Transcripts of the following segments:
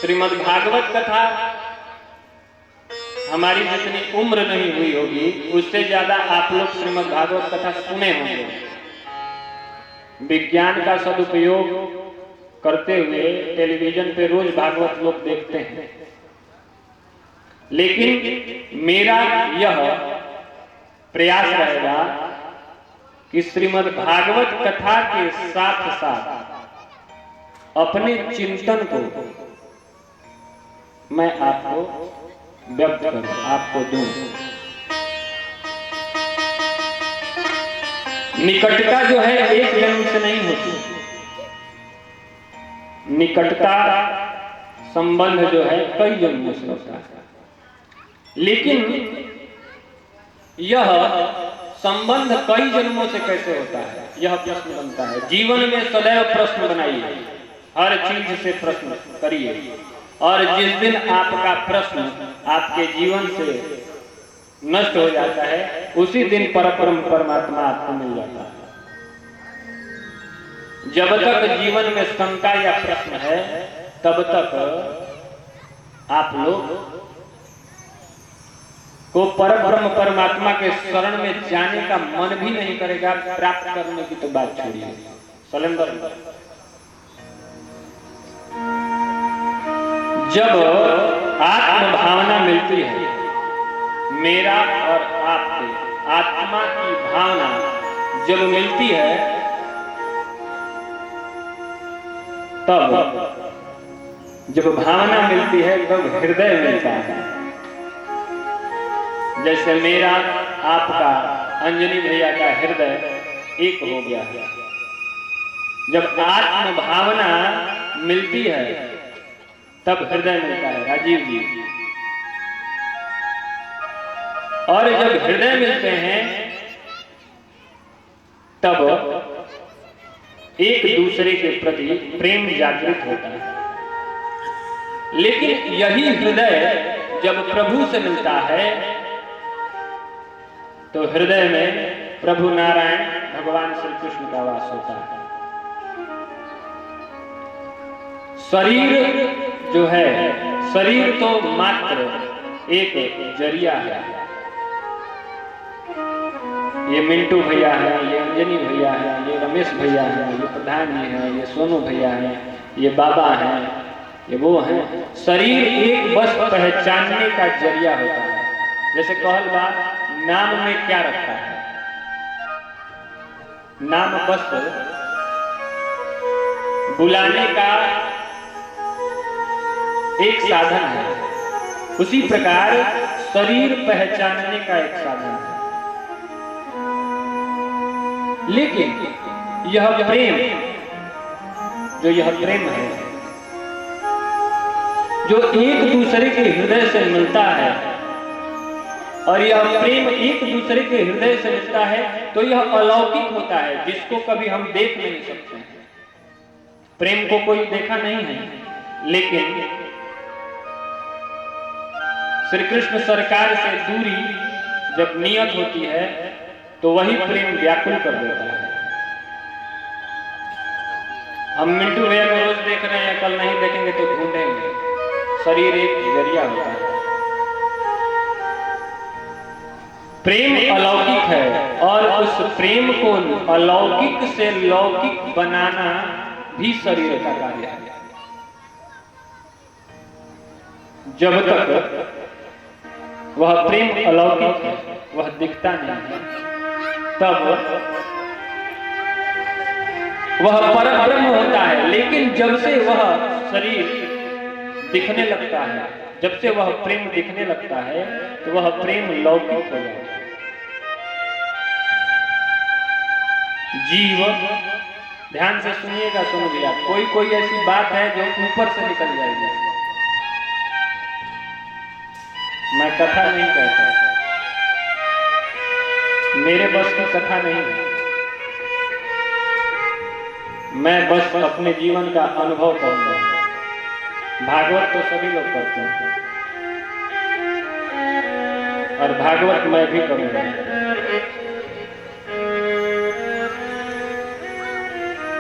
श्रीमद् भागवत कथा हमारी जितनी उम्र नहीं हुई होगी उससे ज्यादा आप लोग श्रीमद् भागवत कथा सुने होंगे। विज्ञान का सदुपयोग करते हुए टेलीविजन पे रोज भागवत लोग देखते हैं, लेकिन मेरा यह प्रयास रहेगा कि श्रीमद् भागवत कथा के साथ साथ अपने चिंतन को मैं आपको व्यक्त करूं, आपको दूं। निकटता जो है एक जन्म से नहीं होती, निकटता संबंध जो है कई जन्मों से होता है, लेकिन यह संबंध कई जन्मों से कैसे होता है यह प्रश्न बनता है। जीवन में सदैव प्रश्न बनाइए, हर चीज से प्रश्न करिए, और जिस दिन आपका प्रश्न आपके जीवन से नष्ट हो जाता है उसी दिन परब्रह्म परमात्मा आपको मिल जाता है। जब तक जीवन में शंका या प्रश्न है तब तक आप लोग को परब्रह्म परमात्मा के शरण में जाने का मन भी नहीं करेगा। प्राप्त करने की तो बात छोड़िए। सलेंदर जब आत्म भावना मिलती है, मेरा और आपके आत्मा की भावना जब मिलती है तब जब भावना मिलती है तब हृदय मिलता है। जैसे मेरा आपका अंजनी भैया का हृदय एक हो गया है। जब आत्म भावना मिलती है तब हृदय मिलता है राजीव जी, और जब हृदय मिलते हैं तब एक दूसरे के प्रति प्रेम जागृत होता है। लेकिन यही हृदय जब प्रभु से मिलता है तो हृदय में प्रभु नारायण भगवान श्री कृष्ण का वास होता है। शरीर जो है, शरीर तो मात्र एक जरिया है। ये मिंटू भैया है, ये अंजनी भैया है, ये रमेश भैया है, ये प्रधान जी है, ये सोनू भैया है, ये बाबा है, ये वो है। शरीर एक बस पहचानने का जरिया होता है। जैसे कहल बा नाम में क्या रखा है, नाम बस बुलाने का एक साधन है, उसी प्रकार शरीर पहचानने का एक साधन है। लेकिन यह प्रेम जो यह प्रेम है जो एक दूसरे के हृदय से मिलता है, और यह प्रेम एक दूसरे के हृदय से मिलता है तो यह अलौकिक होता है, जिसको कभी हम देख नहीं सकते हैं। प्रेम को कोई देखा नहीं है, लेकिन श्री कृष्ण सरकार से दूरी जब नियत होती है तो वही प्रेम व्याकुल कर देता है। हम मिंटू भैया को रोज देख रहे हैं, कल नहीं देखेंगे तो ढूंढेंगे। शरीर एक जरिया होता है। प्रेम अलौकिक है, और उस प्रेम को अलौकिक से लौकिक बनाना भी शरीर का कार्य है। जब तक वह प्रेम अलौकिक है, वह दिखता नहीं है, तब वह परब्रह्म होता है। लेकिन जब से वह शरीर दिखने लगता है, जब से वह प्रेम दिखने लगता है तो वह प्रेम लौकिक हो जाता है। जीव ध्यान से सुनिएगा, सुन लिया, कोई ऐसी बात है जो ऊपर से निकल जाएगी। मैं कथा नहीं कहता, मेरे बस की कथा नहीं है। मैं बस अपने जीवन का अनुभव करूंगा। भागवत तो सभी लोग करते हैं, और भागवत मैं भी करूंगा।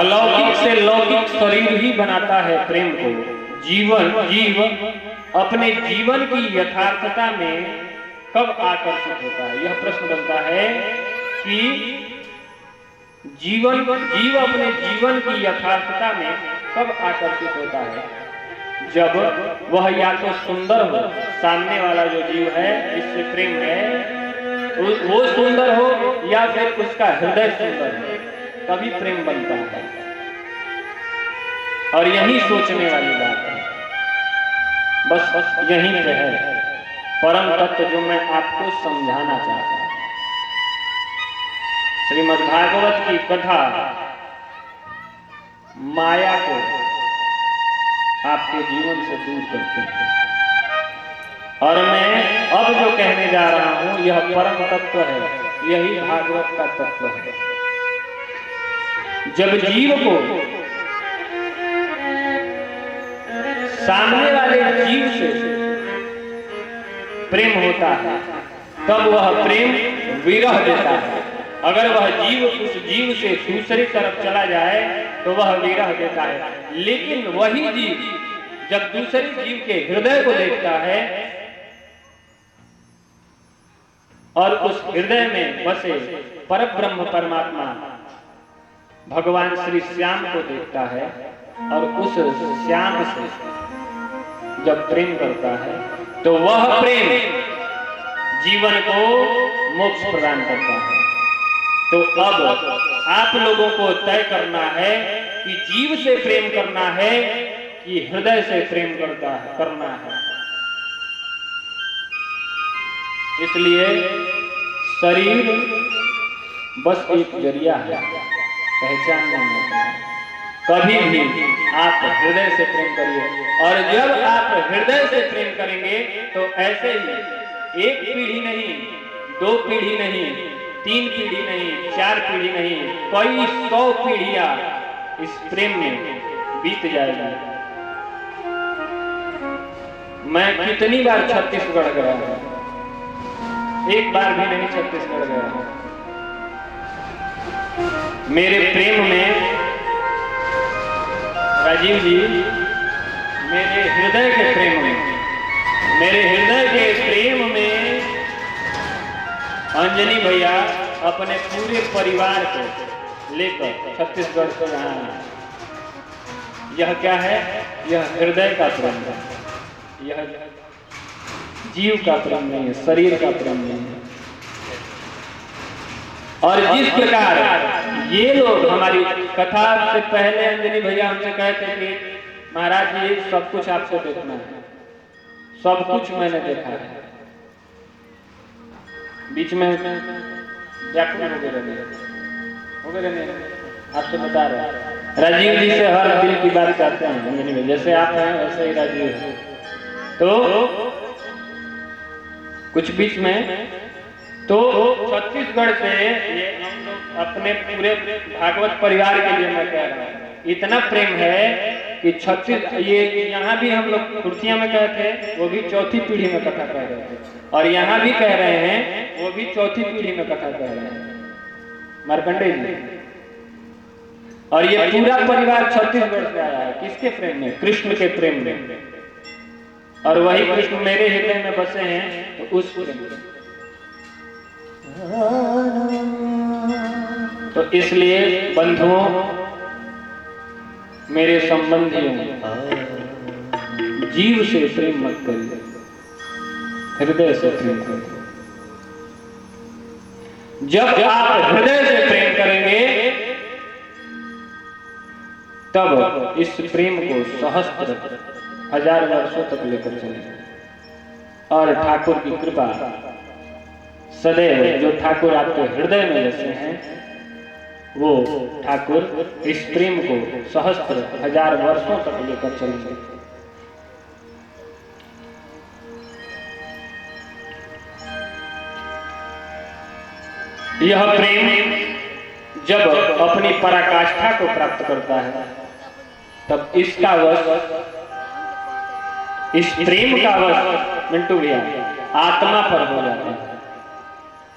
अलौकिक से लौकिक शरीर ही बनाता है प्रेम को। जीव अपने जीवन की यथार्थता में कब आकर्षित होता है? यह प्रश्न बनता है कि जीव अपने जीवन की यथार्थता में कब आकर्षित होता है? जब वह या तो सुंदर हो, सामने वाला जो जीव है जिससे प्रेम है वो सुंदर हो, या फिर उसका हृदय सुंदर हो, तभी प्रेम बनता है। और यही सोचने वाली बात है, बस यहीं पे है परम तत्व जो मैं आपको समझाना चाहता हूं। श्रीमद् भागवत की कथा माया को आपके जीवन से दूर करते हैं, और मैं अब जो कहने जा रहा हूं यह परम तत्व है, यही भागवत का तत्व है। जब जीव को सामने वाले जीव से प्रेम होता है तब वह प्रेम विरह देता है। अगर वह जीव उस जीव से दूसरी तरफ चला जाए तो वह विरह देता है। लेकिन वही जीव जब दूसरे जीव के हृदय को देखता है और उस हृदय में बसे परब्रह्म परमात्मा भगवान श्री श्याम को देखता है और उस श्याम से जब प्रेम करता है तो वह प्रेम जीवन को मोक्ष प्रदान करता है। तो अब आप लोगों को तय करना है कि जीव से प्रेम करना है कि हृदय से प्रेम करना है। इसलिए शरीर बस एक जरिया है, पहचानने में। कभी भी आप हृदय से प्रेम करिए, और जब आप हृदय से प्रेम करेंगे तो ऐसे ही एक पीढ़ी नहीं, 2 पीढ़ी नहीं, 3 पीढ़ी नहीं, 4 पीढ़ी नहीं, कई 100 पीढ़ियां इस प्रेम में बीत जाएगी। मैं कितनी बार छत्तीसगढ़ गया हूं, एक बार भी नहीं छत्तीसगढ़ गया हूं। मेरे प्रेम में राजीव जी, मेरे हृदय के प्रेम में अंजनी भैया अपने पूरे परिवार को लेकर छत्तीसगढ़ से यहाँ आए। यह क्या है? यह हृदय का प्रेम है, यह जीव का प्रेम नहीं है, शरीर का प्रेम नहीं है। और जिस प्रकार ये लोग, हमारी कथा से पहले अंजनी भैया हमसे कहते कि महाराज जी सब कुछ आपसे देखना है, सब कुछ मैंने देखा है। बीच में व्याकुल हो गए नहीं, आपसे बता रहे राजीव जी से हर दिल की बात करते हैं अंजनी भैया, जैसे आप हैं वैसे ही राजीव है। तो कुछ बीच में तो छत्तीसगढ़ से ये हम लोग अपने पूरे भागवत परिवार के लिए मैं कह रहा हूँ, इतना प्रेम है कि ये यहाँ भी हम लोग कुर्सियां में कहे थे, वो भी 4थी पीढ़ी में कथा कह रहे थे, और यहाँ भी कह रहे हैं वो भी 4थी पीढ़ी में कथा कह रहे हैं, मार्कंडेय जी। और ये पूरा परिवार छत्तीसगढ़ से आया है, किसके प्रेम में? कृष्ण के प्रेम में। और वही कृष्ण मेरे हृदय में बसे हैं, तो उस प्रेम में। तो इसलिए बंधुओं, मेरे संबंधियों, जीव से प्रेम मत करिए, हृदय से प्रेम करिए। जब आप हृदय से प्रेम करेंगे तब इस प्रेम को सहस्त्र हजार वर्षों तक लेकर चलेंगे। और ठाकुर की कृपा सदैव, जो ठाकुर आपके हृदय में बसे हैं, वो ठाकुर इस प्रेम को सहस्त्र हजार वर्षों तक लेकर चलेंगे। यह प्रेम जब अपनी पराकाष्ठा को प्राप्त करता है तब इसका वश, इस प्रेम का वश मिंटू भैया आत्मा पर हो जाता है।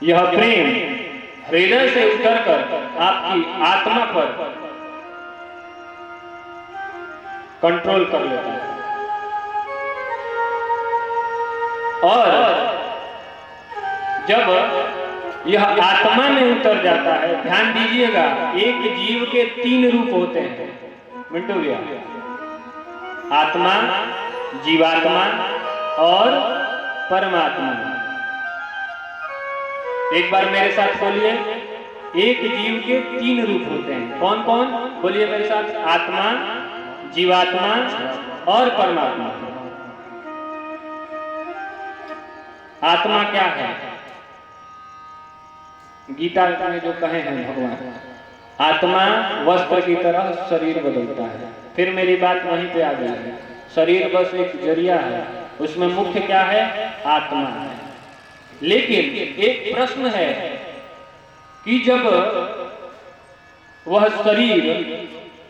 यह प्रेम हृदय से उतरकर आपकी आत्मा पर कंट्रोल कर लेता है। और जब यह आत्मा में उतर जाता है, ध्यान दीजिएगा, एक जीव के 3 रूप होते हैं मिंटू भैया, आत्मा, जीवात्मा और परमात्मा। एक बार मेरे साथ बोलिए, एक जीव के 3 रूप होते हैं। कौन कौन? बोलिए मेरे साथ, आत्मा, जीवात्मा और परमात्मा। आत्मा क्या है? गीता में जो कहे हैं भगवान, आत्मा वस्त्र की तरह शरीर बदलता है। फिर मेरी बात वहीं पे आ गई है, शरीर बस एक जरिया है, उसमें मुख्य क्या है? आत्मा है। लेकिन एक प्रश्न है कि जब वह शरीर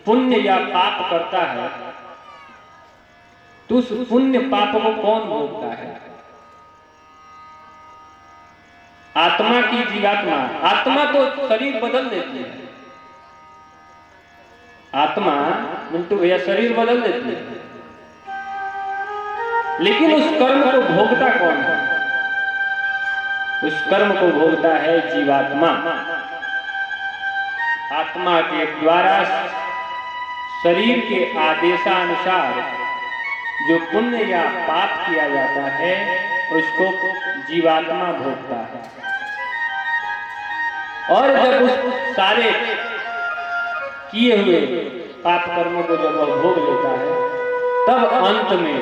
पुण्य या पाप करता है तो उस पुण्य पाप को कौन भोगता है? आत्मा की जीवात्मा? आत्मा तो शरीर बदल देती है, आत्मा मिंटू भैया शरीर बदल देती है, लेकिन उस कर्म को भोगता कौन है? उस कर्म को भोगता है जीवात्मा। आत्मा के द्वारा शरीर के आदेशानुसार जो पुण्य या पाप किया जाता है उसको जीवात्मा भोगता है। और जब उस सारे किए हुए पाप कर्मों को जब वह भोग लेता है, तब अंत में